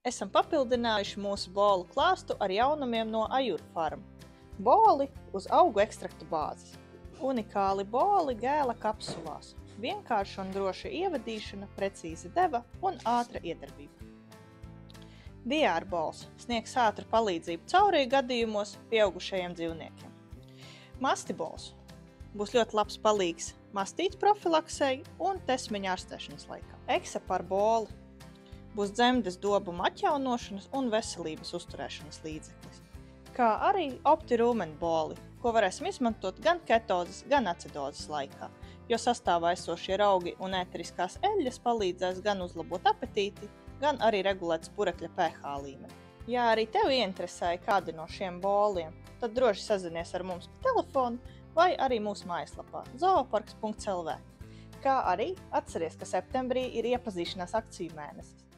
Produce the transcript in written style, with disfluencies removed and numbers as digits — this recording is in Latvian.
Esam papildinājuši mūsu bolu klāstu ar jaunumiem no Ajur Farm. Boli uz augu ekstraktu bāzes. Unikāli boli gēla kapsulās. Vienkārša un droša ievadīšana, precīza deva un ātra iedarbība. DR bols sniegs ātru palīdzību caurīju gadījumos pieaugušajiem dzīvniekiem. Masti bols būs ļoti labs palīgs mastītes profilaksei un tesmeņa ārstēšanas laikā. Eksapar boli būs dzemdes dobuma atjaunošanas un veselības uzturēšanas līdzeklis, kā arī optirūmeni boli, ko varēsim izmantot gan ketozes, gan acidozes laikā, jo sastāvā esošie raugi un ēteriskās eļļas palīdzēs gan uzlabot apetīti, gan arī regulēt spurekļa pH līmeni. Ja arī tev ieinteresēja kādi no šiem boliem, tad droši sazinies ar mums pa telefonu vai arī mūsu mājaslapā zooparks.lv. Kā arī atceries, ka septembrī ir iepazīšanās akciju mēnesis.